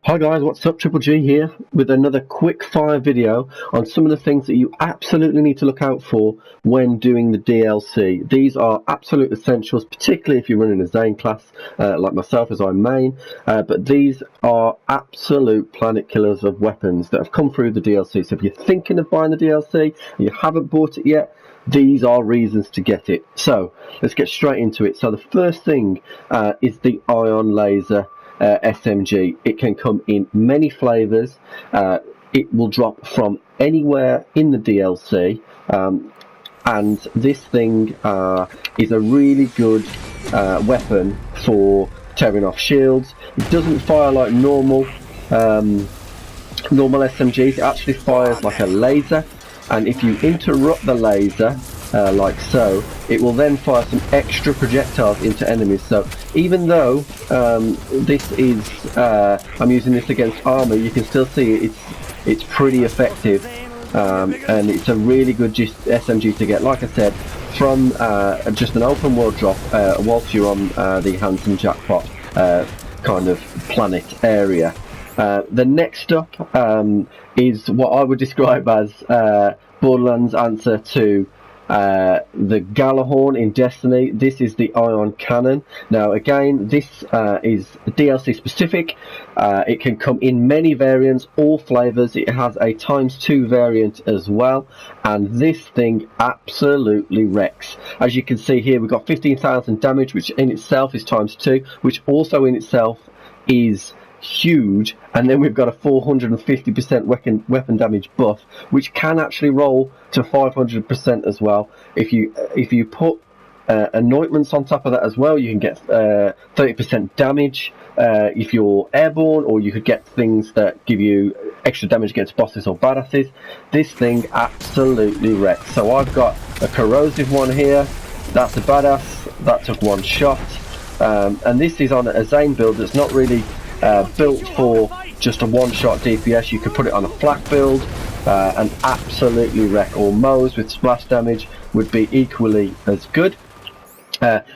Hi guys, what's up? Triple G here with another quick fire video on some of the things that you absolutely need to look out for when doing the DLC. These are absolute essentials, particularly if you're running a Zane class like myself as I main, but these are absolute planet killers of weapons that have come through the DLC. So if you're thinking of buying the DLC and you haven't bought it yet, these are reasons to get it. So let's get straight into it. So the first thing is the ion laser SMG. It can come in many flavors. It will drop from anywhere in the DLC, and this thing is a really good weapon for tearing off shields. It doesn't fire like normal SMGs. It actually fires like a laser, and if you interrupt the laser like so, it will then fire some extra projectiles into enemies. So even though this is I'm using this against armor, you can still see it's pretty effective, and it's a really good SMG to get, like I said, from just an open world drop whilst you're on the Handsome Jackpot kind of planet area. The next up is what I would describe as Borderlands' answer to the Galahorn in Destiny. This is the ion cannon. Now again, this is DLC specific. It can come in many variants, all flavors. It has a ×2 variant as well, and this thing absolutely wrecks. As you can see here, we've got 15,000 damage, which in itself is ×2, which also in itself is huge, and then we've got a 450% weapon damage buff, which can actually roll to 500% as well. If you put anointments on top of that as well, you can get 30% damage if you're airborne, or you could get things that give you extra damage against bosses or badasses. This thing absolutely wrecks. So I've got a corrosive one here. That's a badass. That took one shot, and this is on a Zane build that's not really built for just a one-shot DPS. You could put it on a flak build and absolutely wreck, or Moes with splash damage would be equally as good.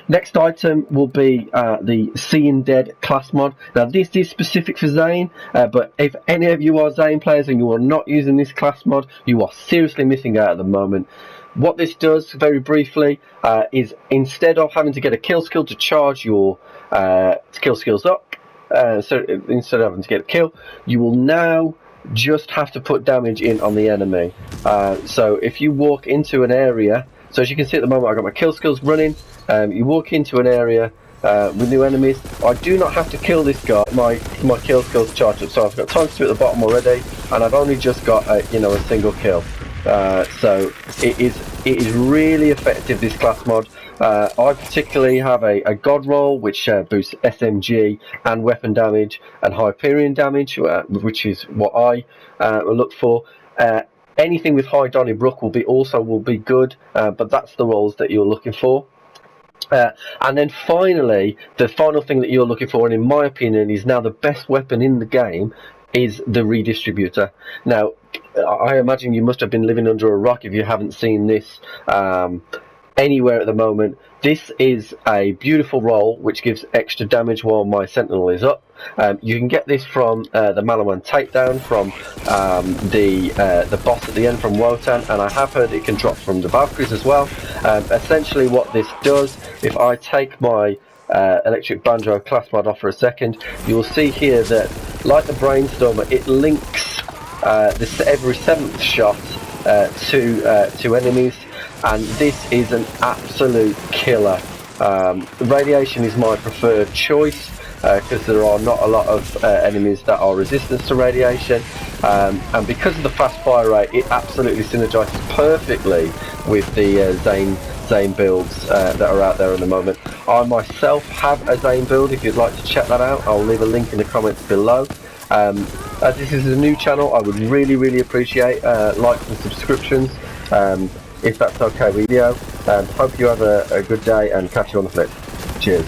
Next item will be the Seeing Dead class mod. Now this is specific for Zane, but if any of you are Zane players and you are not using this class mod, you are seriously missing out at the moment. What this does, very briefly, is instead of having to get a kill skill to charge your kill skills up, so instead of having to get a kill, you will now just have to put damage in on the enemy. So if you walk into an area, so as you can see at the moment I've got my kill skills running, you walk into an area with new enemies, I do not have to kill this guy. My kill skills charged up, so I've got ×2 at the bottom already, and I've only just got a single kill. So it is really effective, this class mod. I particularly have a God roll, which boosts SMG and weapon damage and Hyperion damage, which is what I look for. Anything with high Donnybrook will be good, but that's the rolls that you're looking for. And then finally, the final thing that you're looking for, and in my opinion is now the best weapon in the game, is the Redistributor. Now, I imagine you must have been living under a rock if you haven't seen this anywhere at the moment. This is a beautiful roll which gives extra damage while my sentinel is up. You can get this from the Malawan takedown, from the boss at the end from Wotan, and I have heard it can drop from the Valkyries as well. Essentially what this does, if I take my electric banjo class mod off for a second, you'll see here that, like the Brainstormer, it links every 7th shot to enemies, and this is an absolute killer. Radiation is my preferred choice because there are not a lot of enemies that are resistant to radiation, and because of the fast fire rate, it absolutely synergizes perfectly with the Zane builds that are out there at the moment. I myself have a Zane build. If you'd like to check that out, I'll leave a link in the comments below. As this is a new channel, I would really appreciate likes and subscriptions, if that's okay with you. Hope you have a good day, and catch you on the flip. Cheers.